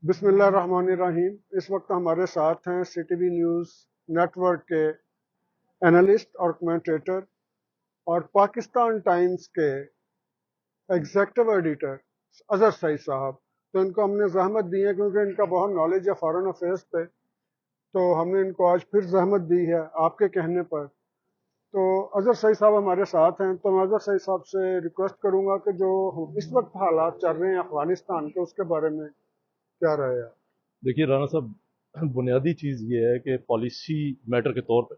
बिस्मिल्लाहिर्रहमानिर्रहीम। इस वक्त हमारे साथ हैं CTV न्यूज़ नेटवर्क के एनालिस्ट और कमेंटेटर और पाकिस्तान टाइम्स के एग्जीक्यूटिव एडिटर अजहर सईद साहब। तो इनको हमने जहमत दी है क्योंकि इनका बहुत नॉलेज है फॉरेन अफेयर्स पे, तो हमने इनको आज फिर जहमत दी है आपके कहने पर। तो अजहर सईद साहब हमारे साथ हैं, तो मैं अजहर सईद साहब से रिक्वेस्ट करूंगा कि जो इस वक्त हालात चल रहे हैं अफगानिस्तान के, उसके बारे में क्या राय है? देखिए राणा साहब, बुनियादी चीज़ ये है कि पॉलिसी मैटर के तौर पे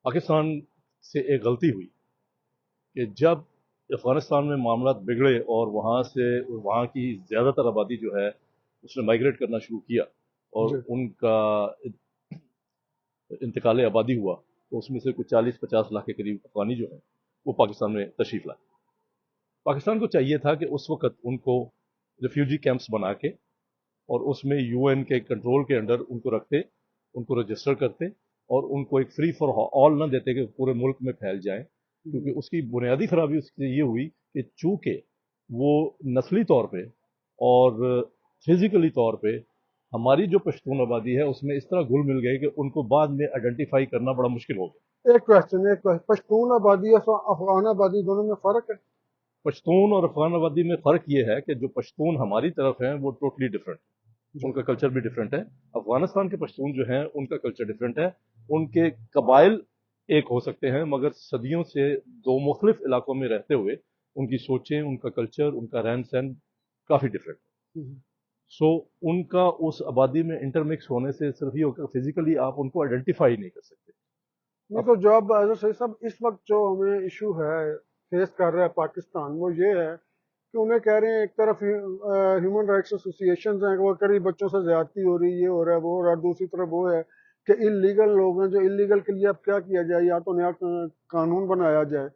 पाकिस्तान से एक गलती हुई कि जब अफ़गानिस्तान में मामला बिगड़े और वहाँ की ज़्यादातर आबादी जो है उसने माइग्रेट करना शुरू किया और जी उनका इंतकाल आबादी हुआ, तो उसमें से कुछ 40-50 लाख के करीब अफ़गानी जो है वो पाकिस्तान में तशरीफ़ लाए। पाकिस्तान को चाहिए था कि उस वक़्त उनको रिफ्यूजी कैंप्स बना के और उसमें यूएन के कंट्रोल के अंडर उनको रखते, उनको रजिस्टर करते और उनको एक फ्री फॉर ऑल न देते कि पूरे मुल्क में फैल जाएं, क्योंकि उसकी बुनियादी खराबी उसकी ये हुई कि चूंकि वो नस्ली तौर पे और फिजिकली तौर पे हमारी जो पश्तून आबादी है उसमें इस तरह घुल मिल गए कि उनको बाद में आइडेंटिफाई करना बड़ा मुश्किल हो गया। एक क्वेश्चन, पश्तून आबादी और अफगान आबादी दोनों में फर्क है? पश्तून और अफगान आबादी में फ़र्क ये है कि जो पश्तून हमारी तरफ हैं वो टोटली डिफरेंट, जी उनका कल्चर भी डिफरेंट है। अफगानिस्तान के पश्तून जो हैं उनका कल्चर डिफरेंट है। उनके कबाइल एक हो सकते हैं मगर सदियों से दो मुख्तलिफ इलाकों में रहते हुए उनकी सोचें, उनका कल्चर, उनका रहन सहन काफ़ी डिफरेंट है। सो उनका उस आबादी में इंटरमिक्स होने से सिर्फ ये होकर फिजिकली आप उनको आइडेंटिफाई नहीं कर सकते। नहीं, अब तो जो अब अजहर सईद साहब इस वक्त जो हमें इशू है फेस कर रहा है पाकिस्तान, वो ये है कि उन्हें कह रहे हैं एक तरफ ह्यूमन राइट्स एसोसिएशन हैं, वो कह रही बच्चों से ज्यादती हो रही, ये हो रहा है वो हो रहा है, और दूसरी तरफ वो है कि इलीगल लोग हैं, जो इलीगल के लिए अब क्या किया जाए, या तो नया कानून बनाया जाए।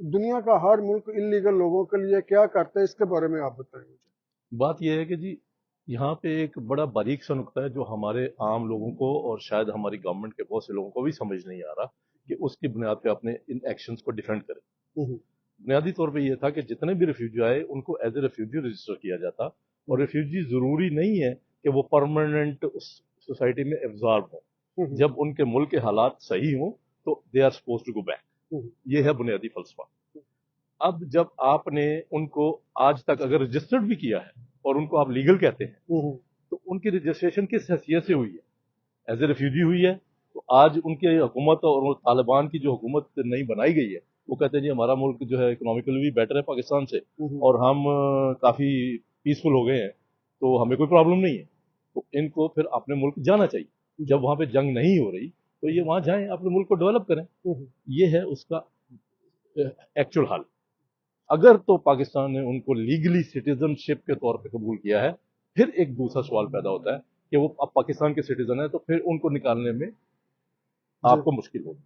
दुनिया का हर मुल्क इलीगल लोगों के लिए क्या करता है, इसके बारे में आप बताएं मुझे। बात यह है कि जी यहाँ पे एक बड़ा बारीक सा नुक्ता है जो हमारे आम लोगों को और शायद हमारी गवर्नमेंट के बहुत से लोगों को भी समझ नहीं आ रहा कि उसकी बुनियाद पे अपने इन एक्शंस को डिफेंड करें। हम्म, बुनियादी तौर पे ये था कि जितने भी रिफ्यूजी आए उनको एज ए रिफ्यूजी रजिस्टर किया जाता और हम्म, रिफ्यूजी ज़रूरी नहीं है कि वो परमानेंट उस सोसाइटी में एब्जॉर्ब हो। हम्म, जब उनके मुल्क के हालात सही हों तो they are supposed to go back. Hmm, ये है बुनियादी फलसफा। अब जब आपने उनको आज तक अगर रजिस्टर्ड भी किया है और उनको आप लीगल कहते हैं, हम्म, तो उनकी रजिस्ट्रेशन किस हैसियत से हुई है? एज ए रिफ्यूजी हुई है। तो आज उनकी हुकूमत और तालिबान की जो हुकूमत नई बनाई गई है वो कहते हैं जी हमारा मुल्क जो है इकोनॉमिकली भी बेटर है पाकिस्तान से हम्म, और हम काफ़ी पीसफुल हो गए हैं, तो हमें कोई प्रॉब्लम नहीं है। तो इनको फिर अपने मुल्क जाना चाहिए। जी, जब वहाँ पे जंग नहीं हो रही तो ये वहाँ जाएं, अपने मुल्क को डेवलप करें। हम्म, ये है उसका एक्चुअल हाल। अगर तो पाकिस्तान ने उनको लीगली सिटीजनशिप के तौर पे कबूल किया है, फिर एक दूसरा सवाल पैदा होता है कि वो अब पाकिस्तान के सिटीजन है तो फिर उनको निकालने में जी आपको मुश्किल होगी।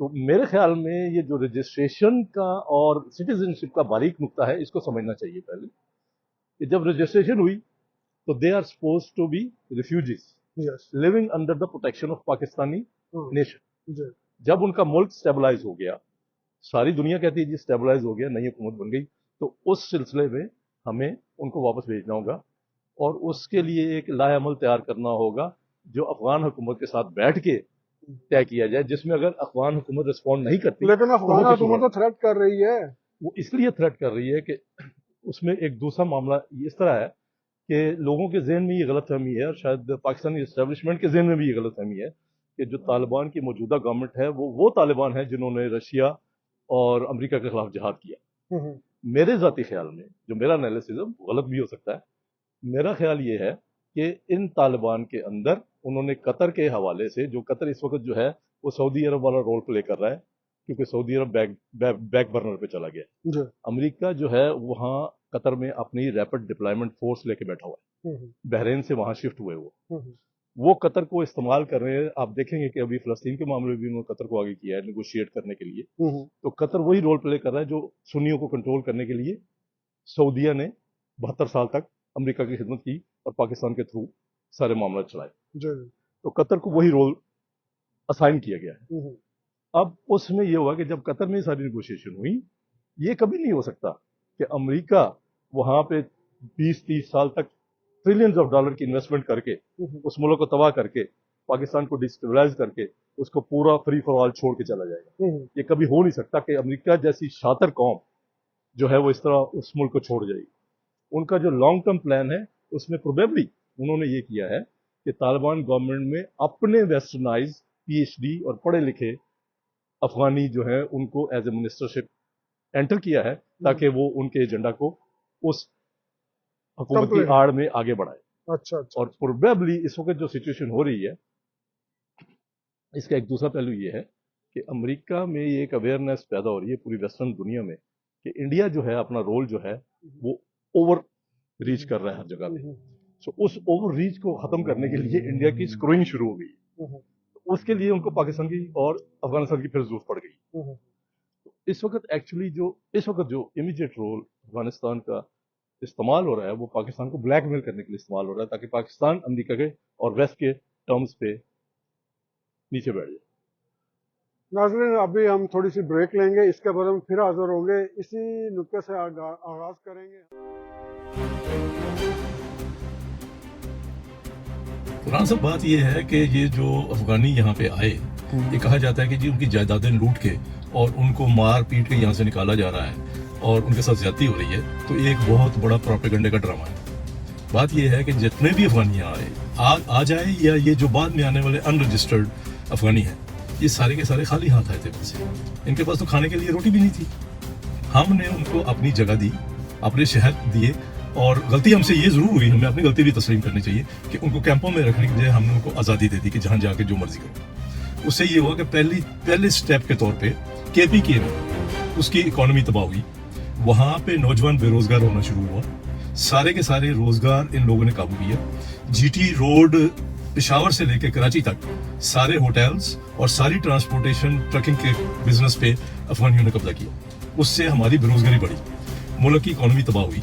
तो मेरे ख्याल में ये जो रजिस्ट्रेशन का और सिटीजनशिप का बारीक नुकता है इसको समझना चाहिए पहले कि जब रजिस्ट्रेशन हुई तो they are supposed to be refugees yes, living under the protection of Pakistani nation. जी जब उनका मुल्क स्टेबलाइज हो गया, सारी दुनिया कहती है जी स्टेबलाइज हो गया, नई हुकूमत बन गई, तो उस सिलसिले में हमें उनको वापस भेजना होगा और उसके लिए एक लाएअमल तैयार करना होगा जो अफगान हुकूमत के साथ बैठ के तय किया जाए, जिसमें अगर अफगान हुकूमत रिस्पॉन्ड नहीं करती लेकिन तो वो अफगान किसी हुकूमत और तो थ्रेट कर रही है। वो इसलिए थ्रेट कर रही है कि उसमें एक दूसरा मामला इस तरह है कि लोगों के जहन में ये गलतफहमी है और शायद पाकिस्तानी इस्टेब्लिशमेंट के जहन में भी ये गलतफहमी है कि जो तालिबान की मौजूदा गवर्नमेंट है वो तालिबान है जिन्होंने रशिया और अमेरिका के खिलाफ जिहाद किया। हम्म, मेरे ज़ाती ख्याल में, जो मेरा एनालिसिस है गलत भी हो सकता है, मेरा ख्याल ये है कि इन तालिबान के अंदर उन्होंने कतर के हवाले से, जो कतर इस वक्त जो है वो सऊदी अरब वाला रोल प्ले कर रहा है क्योंकि सऊदी अरब बैक बर्नर पे चला गया। जी अमेरिका जो है वहाँ कतर में अपनी रैपिड डिप्लॉयमेंट फोर्स लेके बैठा हुआ हम्म, है, बहरीन से वहाँ शिफ्ट हुए हम्म, वो कतर को इस्तेमाल कर रहे हैं। आप देखेंगे कि अभी फ़लस्तीन के मामले में भी उन्होंने कतर को आगे किया है नेगोशिएट करने के लिए। हम्म, तो कतर वही रोल प्ले कर रहा है जो सुन्नियों को कंट्रोल करने के लिए सऊदीया ने 72 साल तक अमेरिका की खिदमत की और पाकिस्तान के थ्रू सारे मामला चलाए। जी तो कतर को वही रोल असाइन किया गया है। हम्म, अब उसमें यह हुआ कि जब कतर में सारी नेगोशिएशन हुई, ये कभी नहीं हो सकता कि अमेरिका वहां पे 20-30 साल तक ट्रिलियंस ऑफ डॉलर की इन्वेस्टमेंट करके उस मुल्क को तबाह करके पाकिस्तान को डिस्टेबलाइज करके उसको पूरा फ्री फॉर ऑल छोड़ के चला जाएगा। ये कभी हो नहीं सकता कि अमेरिका जैसी शातिर कौम जो है वो इस तरह उस मुल्क को छोड़ जाएगी। उनका जो लॉन्ग टर्म प्लान है उसमें प्रोबेबली उन्होंने ये किया है कि तालिबान गवर्नमेंट में अपने वेस्टर्नाइज पीएचडी और पढ़े लिखे अफगानी जो है उनको एज ए मिनिस्टरशिप एंटर किया है ताकि वो उनके एजेंडा को उस हुकूमत की आड़ में आगे बढ़ाए। अच्छा। और प्रोबेबली इस वक्त जो सिचुएशन हो रही है इसका एक दूसरा पहलू ये है कि अमेरिका में ये एक अवेयरनेस पैदा हो रही है पूरी वेस्टर्न दुनिया में कि इंडिया जो है अपना रोल जो है वो ओवर रीच कर रहा है हर जगह पे। सो उस ओवर रीच को खत्म करने के लिए इंडिया की स्क्रोइंग शुरू हो गई। उसके लिए उनको पाकिस्तान की और अफगानिस्तान की फिर जरूरत पड़ गई। इस वक्त जो इमीडिएट रोल अफगानिस्तान का इस्तेमाल हो रहा है वो पाकिस्तान को ब्लैकमेल करने के लिए इस्तेमाल हो रहा है ताकि पाकिस्तान अमेरिका के और वेस्ट के टर्म्स पे नीचे बैठ जाए। नाज़रीन, अभी हम थोड़ी सी ब्रेक लेंगे, इसके बाद हम फिर हाजिर होंगे, इसी नुक्ते से आगाज करेंगे। कुरान साहब, बात ये है कि ये जो अफगानी यहाँ पे आए, ये कहा जाता है कि जी उनकी जायदादें लूट के और उनको मार पीट के यहाँ से निकाला जा रहा है और उनके साथ ज्यादती हो रही है। तो ये एक बहुत बड़ा प्रोपेगेंडे का ड्रामा है। बात ये है कि जितने भी अफगानी यहाँ आए आ जाए या ये जो बाद में आने वाले अनरजिस्टर्ड अफगानी हैं, ये सारे के सारे खाली हाथ आए थे वैसे। इनके पास तो खाने के लिए रोटी भी नहीं थी। हमने उनको अपनी जगह दी, अपने शहर दिए, और गलती हमसे ये जरूर हुई, हमें अपनी गलती भी तस्लीम करनी चाहिए कि उनको कैंपों में रखने के बजाय हमने उनको आज़ादी दे दी कि जहाँ जाके जो मर्जी करो। उससे ये हुआ कि पहले स्टेप के तौर पे KPK में उसकी इकोनॉमी तबाह हुई। वहाँ पे नौजवान बेरोजगार होना शुरू हुआ। सारे के सारे रोजगार इन लोगों ने काबू किया। GT रोड पेशावर से लेकर कराची तक सारे होटल्स और सारी ट्रांसपोर्टेशन ट्रकिंग के बिजनेस पे अफगानियों ने कब्जा किया। उससे हमारी बेरोजगारी बढ़ी, मुल्क की इकोनॉमी तबाह हुई।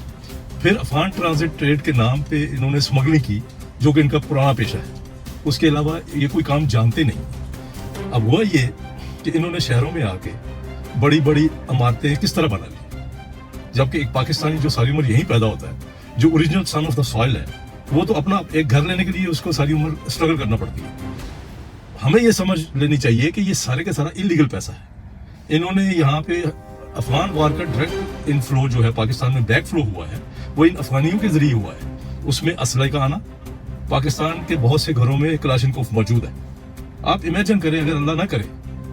फिर अफगान ट्रांजिट ट्रेड के नाम पे इन्होंने स्मगलिंग की, जो कि इनका पुराना पेशा है। उसके अलावा ये कोई काम जानते नहीं। अब हुआ ये कि इन्होंने शहरों में आके बड़ी बड़ी इमारतें किस तरह बना ली, जबकि एक पाकिस्तानी जो सारी उम्र यहीं पैदा होता है, जो original son of the soil है, वो तो अपना एक घर लेने के लिए उसको सारी उम्र स्ट्रगल करना पड़ती है। हमें ये समझ लेनी चाहिए कि ये सारे का सारा इलीगल पैसा है। इन्होंने यहाँ पे अफगान वार का डायरेक्ट इनफ्लो जो है पाकिस्तान में बैक फ्लो हुआ है, वो इन अफगानियों के जरिए हुआ है। उसमें असलहे का आना, पाकिस्तान के बहुत से घरों में क्लाशनकोफ मौजूद है। आप इमेजिन करें, अगर अल्लाह ना करे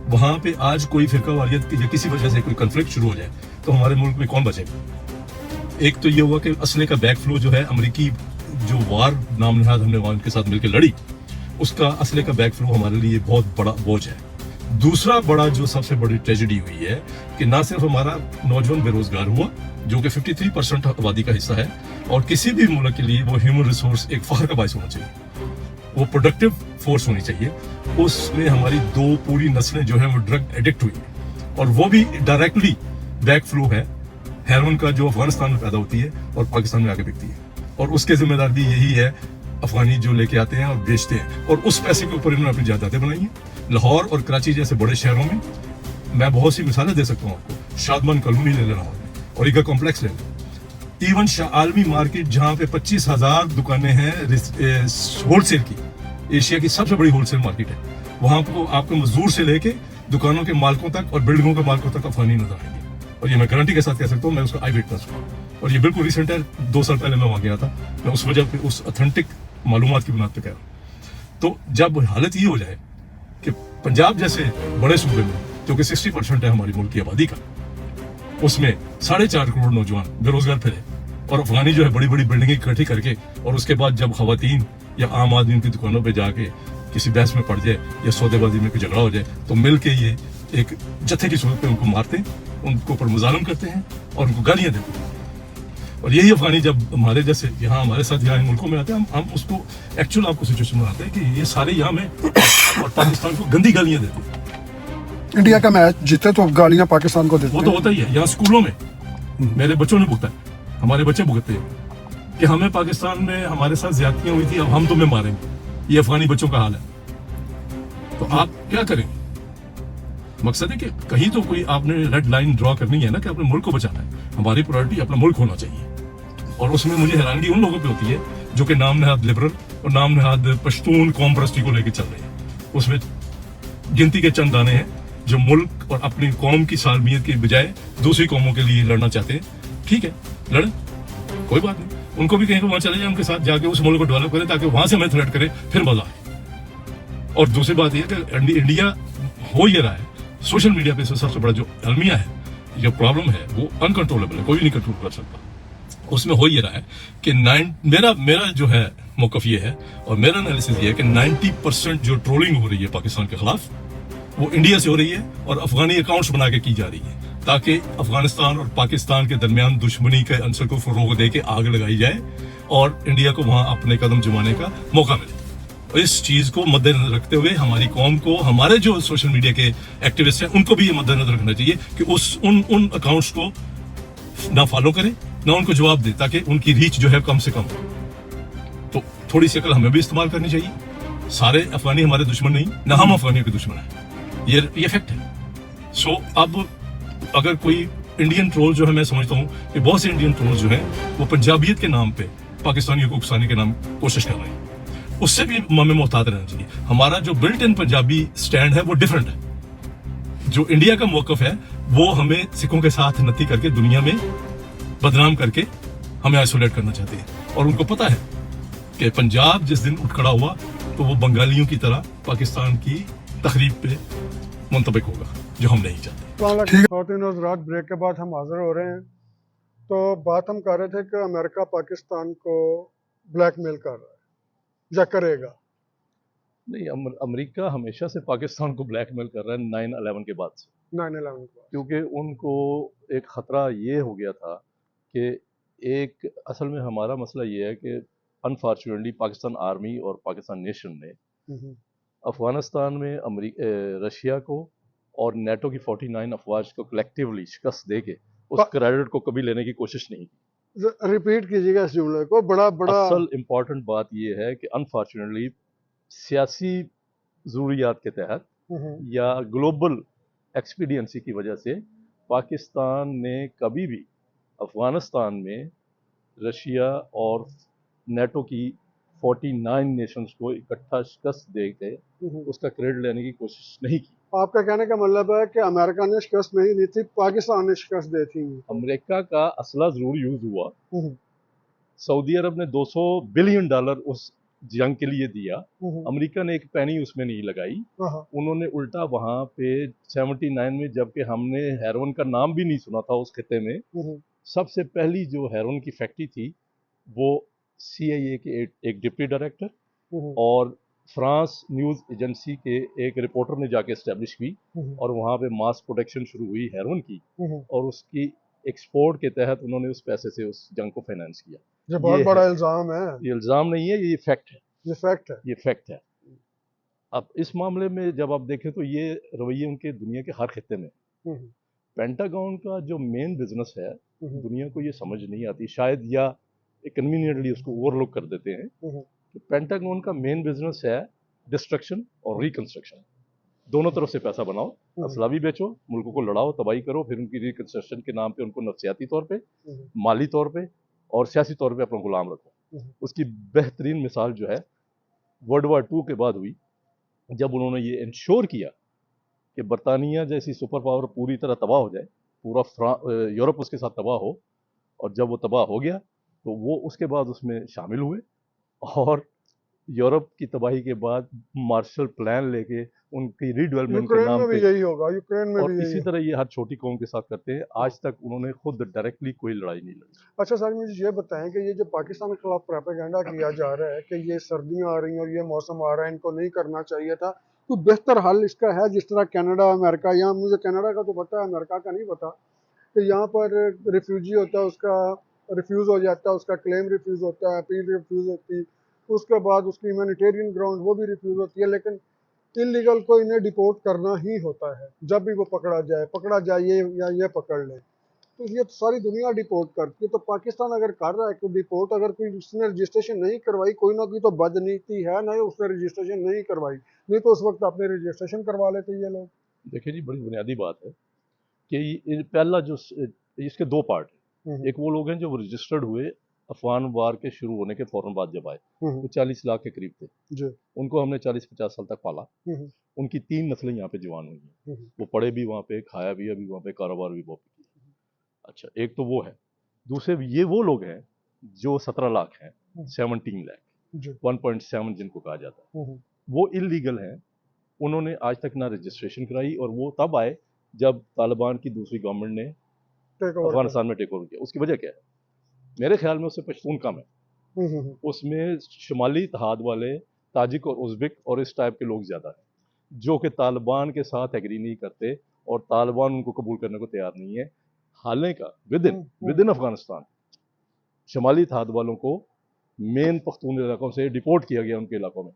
वहां पे आज कोई फिरका वारियत या किसी वजह से कोई कन्फ्लिक्ट शुरू हो जाए तो हमारे मुल्क में कौन बचेगा। एक तो ये हुआ कि असले का बैक फ्लो जो है, अमेरिकी जो वार नाम नहाद हमने वहां के साथ मिलकर लड़ी, उसका असले का बैक फ्लो हमारे लिए बहुत बड़ा बोझ है। दूसरा बड़ा जो सबसे बड़ी ट्रेजेडी हुई है कि ना सिर्फ हमारा नौजवान बेरोजगार हुआ, जो कि 53% आबादी का हिस्सा है, और किसी भी मुल्क के लिए वो ह्यूमन रिसोर्स एक फख्र का बायस होना चाहिए, वो प्रोडक्टिव फोर्स होनी चाहिए। उसमें हमारी 2 पूरी नस्लें जो है वो ड्रग एडिक्ट हुई, और वो भी डायरेक्टली बैक फ्लो है हेरोइन का, जो अफगानिस्तान में पैदा होती है और पाकिस्तान में आके बिकती है, और उसके जिम्मेदार भी यही है अफगानी जो लेके आते हैं और बेचते हैं, और उस पैसे के ऊपर इन्होंने अपनी जायदादें बनाई हैं। लाहौर और कराची जैसे बड़े शहरों में मैं बहुत सी मिसालें दे सकता हूँ आपको। शादमान कॉलोनी ले लेना और ईगा कॉम्प्लेक्स ले लेना, इवन आलमी मार्केट जहाँ पे 25,000 दुकानें हैं होलसेल की, एशिया की सबसे बड़ी होलसेल मार्केट है। वहां को आपको मजदूर से लेके दुकानों के मालिकों तक और बिल्डिंगों के मालिकों तक अफगानी नजर आएंगे, और ये मैं गारंटी के साथ कह सकता हूँ, मैं उसका आई विटनेस हूँ। और ये बिल्कुल रिसेंट है, 2 साल पहले मैं वहां गया था। मैं उस वजह पे, उस ऑथेंटिक मालूमात की बुनियाद पे कह रहा हूँ। तो जब हालत ये हो जाए कि पंजाब जैसे बड़े सूबे में, जो कि 60% है हमारी मुल्क की आबादी का, उसमें 4.5 करोड़ नौजवान बेरोजगार फिरे, और अफगानी जो है बड़ी बड़ी बिल्डिंगें इकट्ठी करके, और उसके बाद जब खवातीन या आम आदमी उनकी दुकानों पे जाके किसी बहस में पड़ जाए या सौदेबाजी में कोई झगड़ा हो जाए, तो मिल के ये एक जत्थे की सूरत पे उनको मारते हैं, उनको ऊपर मुजालम करते हैं और उनको गालियां देते हैं। और यही अफगानी जब हमारे जैसे यहाँ हमारे साथ यहाँ मुल्कों में आते हैं, हम उसको एक्चुअल आपको सिचुएशन बनाते हैं कि ये सारे यहाँ में और पाकिस्तान को गंदी गालियां देते हैं। इंडिया का मैच जीते तो गालियां पाकिस्तान को देते वो तो होता ही है। यहाँ स्कूलों में मेरे बच्चों ने भुगता है, हमारे बच्चे भुगतते हैं कि हमें पाकिस्तान में हमारे साथ ज्यादतियां हुई थी, अब हम तुम्हें मारेंगे। ये अफगानी बच्चों का हाल है। तो आप क्या करेंगे? मकसद है कि कहीं तो कोई आपने रेड लाइन ड्रॉ करनी है ना, कि अपने मुल्क को बचाना है। हमारी प्रायोरिटी अपना मुल्क होना चाहिए। और उसमें मुझे हैरानगी उन लोगों पे होती है जो कि नाम नहाद लिबरल और नाम नहाद पश्तून कौम परस्ती को लेकर चल रहे हैं। उसमें गिनती के चंद दाने हैं जो मुल्क और अपनी कौम की सालमियत के बजाय दूसरी कौमों के लिए लड़ना चाहते हैं। ठीक है, लड़े, कोई बात नहीं, उनको भी कहीं को वहां चले जाए, उनके साथ जाके उस मुल्क को डेवलप करें ताकि वहां से हमें थ्रेट करे, फिर मजा आए। और दूसरी बात यह कि इंडिया हो ये रहा है, सोशल मीडिया पे सबसे बड़ा जो अलमिया है, जो प्रॉब्लम है, वो अनकंट्रोलेबल है, कोई नहीं कंट्रोल कर सकता। उसमें हो ये रहा है कि मेरा जो है मौकफ ये है और मेरा एनालिसिस ये है कि 90% जो ट्रोलिंग हो रही है पाकिस्तान के खिलाफ वो इंडिया से हो रही है और अफगानी अकाउंट्स बना के की जा रही है ताकि अफगानिस्तान और पाकिस्तान के दरमियान दुश्मनी के अंसर को फरोग दे के आग लगाई जाए और इंडिया को वहां अपने कदम जमाने का मौका मिले। और इस चीज को मद्देनजर रखते हुए हमारी कौम को, हमारे जो सोशल मीडिया के एक्टिविस्ट हैं, उनको भी ये मद्देनजर रखना चाहिए कि उन अकाउंट्स को ना फॉलो करें, ना उनको जवाब दे, ताकि उनकी रीच जो है कम से कम हो। तो थोड़ी सी अकल हमें भी इस्तेमाल करनी चाहिए। सारे अफगानी हमारे दुश्मन नहीं, ना हम अफगानियों के दुश्मन हैं, ये फैक्ट है। सो अब अगर कोई इंडियन ट्रोल जो है, मैं समझता हूँ कि बहुत से इंडियन ट्रोल जो है वो पंजाबियत के नाम पे पाकिस्तानियों को उकसाने के नाम कोशिश कर रहे हैं, उससे भी हमें मोहतात रहना चाहिए। हमारा जो बिल्ट इन पंजाबी स्टैंड है वो डिफरेंट है। जो इंडिया का मौकफ है वो हमें सिखों के साथ नती करके दुनिया में बदनाम करके हमें आइसोलेट करना चाहते हैं। और उनको पता है कि पंजाब जिस दिन उठ खड़ा हुआ तो वो बंगालियों की तरह पाकिस्तान की तखरीब पे मुंतबिक होगा, जो हम नहीं चाहते। खातिन हज़रात, ब्रेक के बाद हम हाजिर हो रहे हैं। तो बात हम कर रहे थे कि अमेरिका पाकिस्तान को ब्लैकमेल कर रहा है या करेगा। नहीं, अमेरिका हमेशा से पाकिस्तान को ब्लैकमेल कर रहा है 9/11 के बाद से, 9/11 के बाद, क्योंकि उनको एक ख़तरा ये हो गया था कि एक असल में हमारा मसला ये है कि अनफॉर्चुनेटली पाकिस्तान आर्मी और पाकिस्तान नेशन ने अफ़गानिस्तान में रशिया को और नेटो की 49 अफवाज को कलेक्टिवली शिकस्त दे के उस क्रेडिट को कभी लेने की कोशिश नहीं की। रिपीट कीजिएगा इस जुमले को, बड़ा असल इम्पॉर्टेंट बात यह है कि अनफॉर्चुनेटली सियासी ज़रूरियात के तहत या ग्लोबल एक्सपीडियंसी की वजह से पाकिस्तान ने कभी भी अफ़गानिस्तान में रशिया और नेटो की 49 नेशंस को इकट्ठा शिकस्त दे के उसका क्रेडिट लेने की कोशिश नहीं की। आपका कहने का मतलब है कि अमेरिका ने शिकस्त नहीं दी थी, पाकिस्तान ने शिकस्त दी थी। अमेरिका का असला जरूर यूज हुआ, सऊदी अरब ने $200 बिलियन उस जंग के लिए दिया, अमेरिका ने एक पैनी उसमें नहीं लगाई। उन्होंने उल्टा वहां पे 79 में, जबकि हमने हेरोइन का नाम भी नहीं सुना था उस खिते में, सबसे पहली जो हेरोइन की फैक्ट्री थी वो CIA के एक डिप्टी डायरेक्टर और फ्रांस न्यूज़ एजेंसी के एक रिपोर्टर ने जाके इस्टेब्लिश की और वहाँ पे मास प्रोडक्शन शुरू हुई हेरोइन की, और उसकी एक्सपोर्ट के तहत उन्होंने उस पैसे से उस जंग को फाइनेंस किया। ये बहुत बड़ा इल्ज़ाम है। ये इल्ज़ाम नहीं है, ये फैक्ट है। ये फैक्ट है। ये फैक्ट है। अब इस मामले में जब आप देखें तो ये रवैये उनके दुनिया के हर खिते में। पेंटागन का जो मेन बिजनेस है दुनिया को ये समझ नहीं आती शायद, या कन्वीनियंटली उसको ओवरलुक कर देते हैं कि पेंटागन का मेन बिजनेस है डिस्ट्रक्शन और रिकंस्ट्रक्शन। दोनों तरफ से पैसा बनाओ, असला भी बेचो, मुल्कों को लड़ाओ, तबाही करो, फिर उनकी रिकंस्ट्रक्शन के नाम पे उनको नफसियाती तौर पे, माली तौर पे और सियासी तौर पे अपना गुलाम रखो। उसकी बेहतरीन मिसाल जो है वर्ल्ड वार 2 के बाद हुई, जब उन्होंने ये इंश्योर किया कि बरतानिया जैसी सुपर पावर पूरी तरह तबाह हो जाए, पूरा यूरोप उसके साथ तबाह हो, और जब वो तबाह हो गया तो वो उसके बाद उसमें शामिल हुए और यूरोप की तबाही के बाद मार्शल प्लान लेके उनकी रीडेवलपमेंट के नाम पे, यही होगा, यूक्रेन में और भी इसी तरह ये हर छोटी कौम के साथ करते हैं। आज तक उन्होंने खुद डायरेक्टली कोई लड़ाई नहीं लड़ी। अच्छा सर, मुझे ये बताएं कि ये जो पाकिस्तान के खिलाफ प्रोपेगेंडा किया जा रहा है कि ये सर्दियां आ रही हैं और ये मौसम आ रहा है, इनको नहीं करना चाहिए था, तो बेहतर हल इसका है? जिस तरह कनाडा, अमेरिका, यहाँ मुझे कनाडा का तो पता है, अमेरिका का नहीं पता, कि यहाँ पर रिफ्यूजी होता है, उसका रिफ्यूज़ हो जाता है, उसका क्लेम रिफ्यूज़ होता है, अपील रिफ्यूज़ होती है, उसके बाद उसकी ह्यूमैनिटेरियन ग्राउंड वो भी रिफ्यूज़ होती है, लेकिन इलीगल को इन्हें डिपोर्ट करना ही होता है। जब भी वो पकड़ा जाए ये या ये पकड़ ले, तो ये सारी दुनिया डिपोर्ट करती है। तो पाकिस्तान अगर कर रहा है कि डिपोर्ट, अगर कोई उसने रजिस्ट्रेशन नहीं करवाई, कोई ना कोई तो बदनीति है, नहीं उसने रजिस्ट्रेशन नहीं करवाई, नहीं तो उस वक्त आपने रजिस्ट्रेशन करवा लेते ये लोग। देखिए जी, बड़ी बुनियादी बात है कि पहला जो इसके दो पार्ट हैं। एक वो लोग हैं जो रजिस्टर्ड हुए अफगान वार के शुरू होने के फ़ौरन बाद जब आए, वो 40 लाख के करीब थे। जी। उनको हमने 40-50 साल तक पाला। हम्म, उनकी 3 नस्लें यहाँ पे जवान हुई हैं। वो पढ़े भी वहाँ पे, खाया भी अभी वहाँ पे, कारोबार भी बहुत किया। अच्छा, एक तो वो है। दूसरे ये वो लोग हैं जो 17 लाख हैं, 17 लाख, जी। 1.7 जिनको कहा जाता है, वो इलीगल हैं। उन्होंने आज तक ना रजिस्ट्रेशन कराई, और वो तब आए जब तालिबान की दूसरी गवर्नमेंट ने टेक ओवर अफगानिस्तान में टेक ओवर किया। उसकी वजह क्या है? मेरे ख्याल में उससे पश्तून कम है। उसमें शुमाली इत्तेहाद वाले ताजिक और उज़्बेक और इस टाइप के लोग ज़्यादा हैं, जो कि तालिबान के साथ एग्री नहीं करते और तालिबान उनको कबूल करने को तैयार नहीं है। हालांकि विद इन अफगानिस्तान शुमाली इत्तेहाद वालों को मेन पख्तून इलाकों से डिपोर्ट किया गया उनके इलाकों में,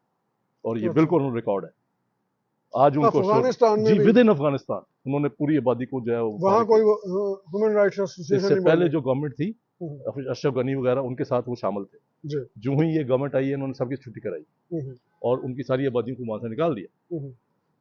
और ये बिल्कुल ऑन रिकॉर्ड है। आज उनको अफगानिस्तान में जी भी विद इन अफगानिस्तान उन्होंने पूरी आबादी को जो है वहाँ कोई ह्यूमन राइट्स एसोसिएशन इससे नहीं पहले बनी। जो गवर्नमेंट थी अशरफ गनी वगैरह, उनके साथ वो शामिल थे। जी। जो ही ये गवर्नमेंट आई है, इन्होंने सबकी छुट्टी कराई और उनकी सारी आबादियों को वहाँ से निकाल दिया।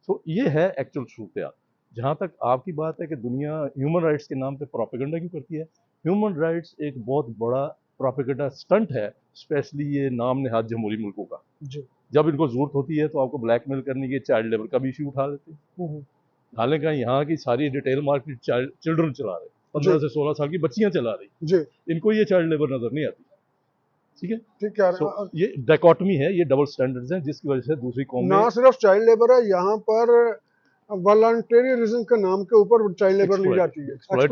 तो ये है एक्चुअल सूरत। जहाँ तक आपकी बात है कि दुनिया ह्यूमन राइट्स के नाम पे प्रोपेगेंडा क्यों करती है, ह्यूमन राइट्स एक बहुत बड़ा प्रोपेगेंडा स्टंट है, स्पेशली ये नाम नहाद जमहूरी मुल्कों का। जी। जब इनको जरूरत होती है तो आपको ब्लैकमेल करने की चाइल्ड लेबर का भी इशू उठा लेते हैं। हालांकि यहाँ की सारी रिटेल मार्केट चिल्ड्रन चला रहे, 15 से 16 साल की बच्चियां चला रही। जी। इनको ये चाइल्ड लेबर नजर नहीं आती। ठीक है, ठीक है। so, ये डायकोटमी है, ये डबल स्टैंडर्ड्स हैं, जिसकी वजह से दूसरी कौम ना सिर्फ चाइल्ड लेबर है, यहाँ पर वॉलंटियरिज्म के नाम के ऊपर चाइल्ड लेबर ली जाती है, एक्सप्लॉइट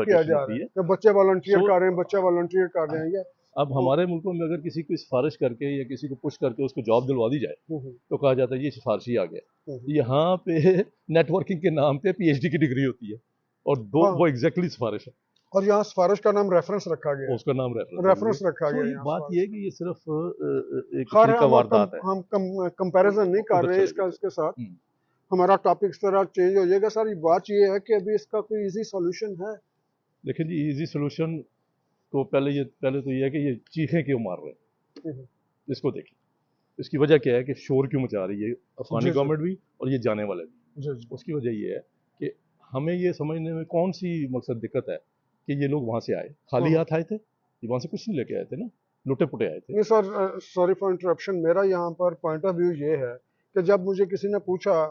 किया जा रहा है कि बच्चे वॉलंटियर कर रहे हैं, बच्चे वॉलंटियर कर रहे हैं। ये अब हमारे मुल्कों में अगर किसी को सिफारिश करके या किसी को पुश करके उसको जॉब दिलवा दी जाए तो कहा जाता है ये सिफारिशी आ गया। यहाँ पे नेटवर्किंग के नाम पे PhD की डिग्री होती है और वो एग्जैक्टली सिफारिश है, और यहाँ सिफारिश का नाम रेफरेंस रखा गया, उसका नाम रेफरेंस रखा गया। बात ये है कि ये सिर्फ एक तरीका वारदात है। हम कंपैरिजन नहीं कर रहे इसका इसके साथ, हमारा टॉपिक इस तरह चेंज हो जाएगा। सारी बात ये है कि अभी इसका कोई इजी सॉल्यूशन है? देखिए जी, इजी सॉल्यूशन तो पहले तो ये है कि ये चीखें क्यों मार रहे हैं, इसको देखिए। इसकी वजह क्या है कि शोर क्यों मचा रही है अफगानी गवर्नमेंट भी और ये जाने वाले भी। उसकी वजह ये है कि हमें ये समझने में कौन सी मकसद दिक्कत है कि ये लोग वहाँ से आए, खाली हाथ आए थे, ये वहाँ से कुछ नहीं लेके आए थे ना, लुटे पुटे आए थे। नहीं सर, सॉरी फॉर इंटरप्शन, मेरा यहाँ पर पॉइंट ऑफ व्यू ये है कि जब मुझे किसी ने पूछा,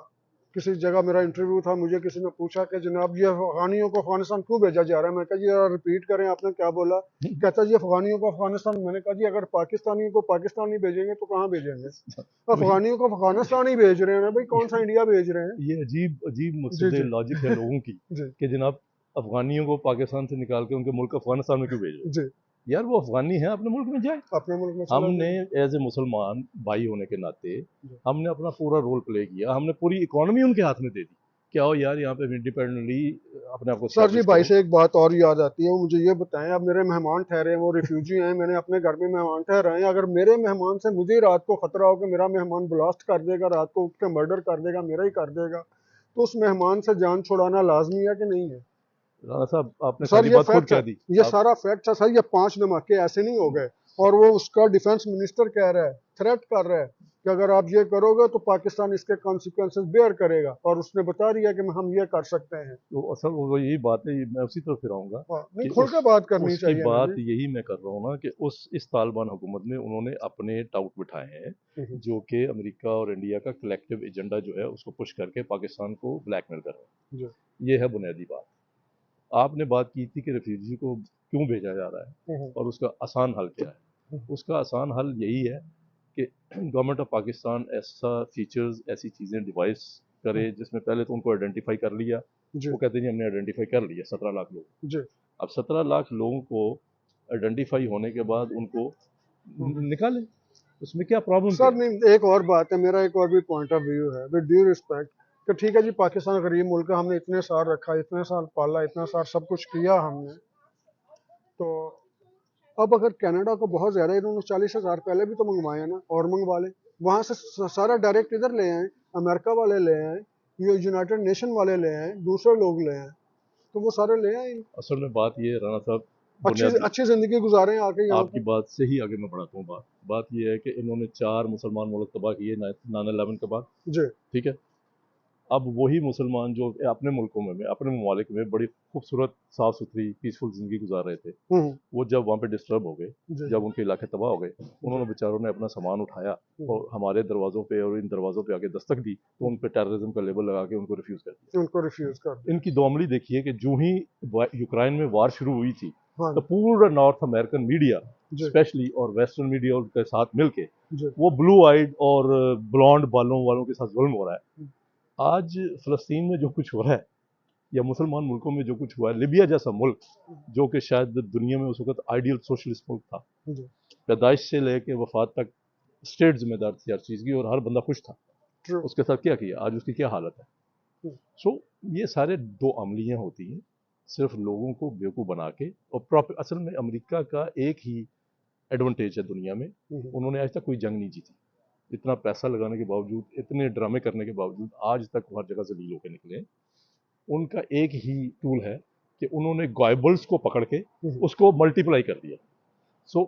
किसी जगह मेरा इंटरव्यू था, मुझे किसी ने पूछा कि जनाब ये अफगानियों को अफगानिस्तान क्यों भेजा जा रहा है, मैं कहा जी जरा रिपीट करें, आपने क्या बोला? कहता जी अफगानियों को अफगानिस्तान। मैंने कहा जी अगर पाकिस्तानियों को पाकिस्तान नहीं भेजेंगे तो कहाँ भेजेंगे? अफगानियों को अफगानिस्तान ही भेज रहे हैं ना भाई, कौन सा इंडिया भेज रहे हैं? ये अजीब मकसद लॉजिक है लोगों की कि जनाब अफगानियों को पाकिस्तान से निकाल के उनके मुल्क अफगानिस्तान में क्यों भेज रहे हैं? यार वो अफगानी है, अपने मुल्क में जाए, अपने मुल्क में। हमने एज ए मुसलमान भाई होने के नाते हमने अपना पूरा रोल प्ले किया, हमने पूरी इकोनॉमी उनके हाथ में दे दी। क्या हो यार, यहाँ पे इंडिपेंडेंटली अपने आप को। सर जी भाई से एक बात और याद आती है, वो मुझे ये बताएं, अब मेरे मेहमान ठहरे हैं, वो रिफ्यूजी हैं, मैंने अपने घर में मेहमान ठहराए हैं, अगर मेरे मेहमान से मुझे रात को खतरा हो कि मेरा मेहमान ब्लास्ट कर देगा, रात को उठ के मर्डर कर देगा, मेरा ही कर देगा, तो उस मेहमान से जान छुड़ाना लाजमी है कि नहीं है? साहब आपने सर ये बात खुद कह दी, ये सारा फैक्ट है सर। ये 5 धमाके ऐसे नहीं हो गए, और वो उसका डिफेंस मिनिस्टर कह रहा है, थ्रेट कर रहा है कि अगर आप ये करोगे तो पाकिस्तान इसके कॉन्सिक्वेंसेस बेयर करेगा, और उसने बता दिया कि हम ये कर सकते हैं। तो असल वो यही बात है, मैं उसी तरफ फिर आऊंगा, नहीं खुल के बात करनी चाहिए। बात यही मैं कर रहा हूँ ना कि इस तालिबान हुकूमत में उन्होंने अपने टाउट बिठाए हैं जो कि अमेरिका और इंडिया का कलेक्टिव एजेंडा जो है उसको पुश करके पाकिस्तान को ब्लैकमेल कर रहे हैं। ये है बुनियादी बात। आपने बात की थी कि रेफ्यूजी को क्यों भेजा जा रहा है और उसका आसान हल क्या है। उसका आसान हल यही है कि गवर्नमेंट ऑफ पाकिस्तान ऐसा फीचर्स, ऐसी चीज़ें डिवाइस करे जिसमें पहले तो उनको आइडेंटिफाई कर लिया। वो कहते हैं हमने आइडेंटिफाई कर लिया 17 लाख लोग। अब 17 लाख लोगों को आइडेंटिफाई होने के बाद उनको निकाले, उसमें क्या प्रॉब्लम? सर नहीं, एक और बात है, मेरा एक और भी पॉइंट ऑफ व्यू है, विद ड्यू रिस्पेक्ट, कि ठीक है जी पाकिस्तान गरीब मुल्क है, हमने इतने साल रखा, इतने साल पाला, इतना साल सब कुछ किया हमने, तो अब अगर कनाडा को बहुत ज़्यादा, इन्होंने 40,000 पहले भी तो मंगवाए ना, और मंगवा लें, वहाँ से सारा डायरेक्ट इधर ले आए, अमेरिका वाले ले आए, यूनाइटेड नेशन वाले ले आए, दूसरे लोग ले आए, तो वो सारे ले आए। असल में बात ये राना साहब, अच्छी जिंदगी गुजारे आके यहाँ। आपकी बात से ही आगे मैं बढ़ाता हूँ। बात ये है कि इन्होंने 4 मुसलमान मुल्क तबाह किए 9/11 के बाद। जी ठीक है, اب وہی مسلمان جو اپنے ملکوں میں اپنے ممالک میں بڑی خوبصورت صاف ستھری پیسفل زندگی گزار رہے تھے، وہ جب وہاں پہ ڈسٹرب ہو گئے، جب ان کے علاقے تباہ ہو گئے، انہوں نے بیچاروں نے اپنا سامان اٹھایا اور ہمارے دروازوں پہ اور ان دروازوں پہ آگے دستک دی تو ان پہ ٹیررزم کا لیبل لگا کے ان کو ریفیوز کر دیا. ان کو ریفیوز کر دیا. ان کی دو عملی دیکھیے کہ جو ہی یوکرائن میں وار شروع ہوئی تھی ہاں تو پورا نارتھ امریکن میڈیا جی اسپیشلی اور ویسٹرن میڈیا کے ساتھ مل کے جی وہ بلو آئیڈ اور بلانڈ بالوں والوں کے ساتھ ظلم ہو رہا ہے. آج فلسطین میں جو کچھ ہو رہا ہے یا مسلمان ملکوں میں جو کچھ ہوا ہے، لیبیا جیسا ملک جو کہ شاید دنیا میں اس وقت آئیڈیل سوشلسٹ ملک تھا، جی پیدائش سے لے کے وفات تک اسٹیٹ ذمہ دار تھی ہر چیز کی اور ہر بندہ خوش تھا، ٹرو. اس کے ساتھ کیا کیا، آج اس کی کیا حالت ہے. سو یہ سارے دو عملیاں ہوتی ہیں صرف لوگوں کو بیوقوف بنا کے. اور اصل میں امریکہ کا ایک ہی ایڈوانٹیج ہے دنیا میں، انہوں نے آج تک کوئی جنگ نہیں جیتی. اتنا پیسہ لگانے کے باوجود، اتنے ڈرامے کرنے کے باوجود آج تک ہر جگہ ذلیل ہو کے نکلے. ان کا ایک ہی ٹول ہے کہ انہوں نے گائبلز کو پکڑ کے اس کو ملٹیپلائی کر دیا. سو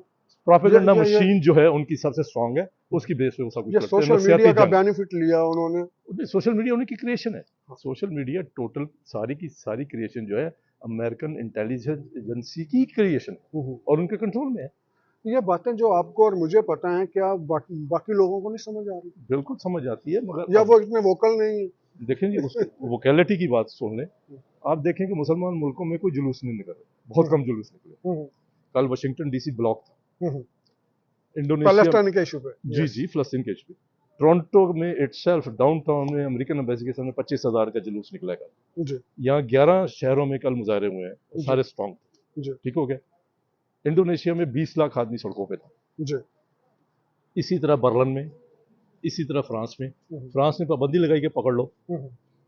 پروپیگنڈا مشین جو ہے ان کی سب سے اسٹرانگ ہے، اس کی بیس پہ وہ سب کچھ یہ کرتے ہیں. سوشل نفسیاتی میڈیا کا جنگ. بینیفٹ لیا انہوں نے. سوشل میڈیا انہیں کی کریشن ہے. سوشل میڈیا ٹوٹل ساری کی ساری کریشن جو ہے امریکن انٹیلیجنس ایجنسی کی کریشن ہے اور ان کے کنٹرول میں ہے. یہ باتیں جو آپ کو اور مجھے پتہ ہیں کیا باقی لوگوں کو نہیں سمجھ آ رہی؟ بالکل سمجھ آتی ہے، مگر یا وہ اتنے ووکل نہیں ہیں؟ دیکھیں جی اس ووکیلٹی کی بات سن لیں. آپ دیکھیں کہ مسلمان ملکوں میں کوئی جلوس نہیں نکل رہا، بہت کم جلوس نکلے. کل واشنگٹن ڈی سی بلاک تھا انڈونیشیا. فلسطین کے ایشو پہ. جی فلسطین کے ایشو پہ. ٹورنٹو میں اٹ سیلف ڈاؤن ٹاؤن میں امریکن ایمبیسی کے سامنے 25,000 کا جلوس نکلا ہے. جی یہاں 11 شہروں میں کل مظاہرے ہوئے ہیں، سارے اسٹرانگ تھے. جی ٹھیک ہو گیا. انڈونیشیا میں 20 لاکھ آدمی سڑکوں پہ تھا. جی اسی طرح برلن میں، اسی طرح فرانس میں پابندی لگائی کہ پکڑ لو،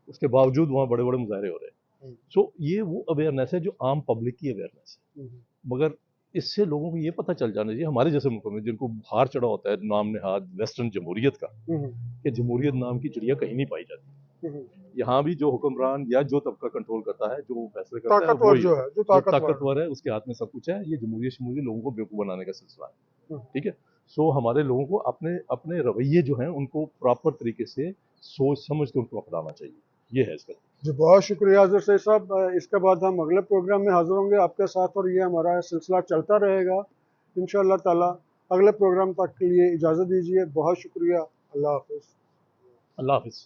اس کے باوجود وہاں بڑے بڑے مظاہرے ہو رہے ہیں. سو یہ وہ اویئرنیس ہے جو عام پبلک کی اویئرنیس ہے. مگر اس سے لوگوں کو یہ پتہ چل جانا چاہیے، ہمارے جیسے ملکوں میں جن کو بخار چڑھا ہوتا ہے نام نہاد ویسٹرن جمہوریت کا، کہ جمہوریت نام کی چڑیا کہیں نہیں پائی جاتی. یہاں بھی جو حکمران یا جو طبقہ کنٹرول کرتا ہے، جو فیصلے کرتا ہے، طاقتور جو ہے، جو طاقتور ہے، اس کے ہاتھ میں سب کچھ ہے. یہ جمہوریت شمولیت لوگوں کو بیوقوف بنانے کا سلسلہ ہے. ٹھیک ہے. سو ہمارے لوگوں کو اپنے رویے جو ہیں ان کو پراپر طریقے سے سوچ سمجھ کے ان کو اپنانا چاہیے. یہ ہے اس کا. جی بہت شکریہ حضرت سید صاحب. اس کے بعد ہم اگلے پروگرام میں حاضر ہوں گے آپ کے ساتھ، اور یہ ہمارا سلسلہ چلتا رہے گا انشاءاللہ تعالی. اگلے پروگرام تک کے لیے اجازت دیجیے. بہت شکریہ. اللہ حافظ. اللہ حافظ.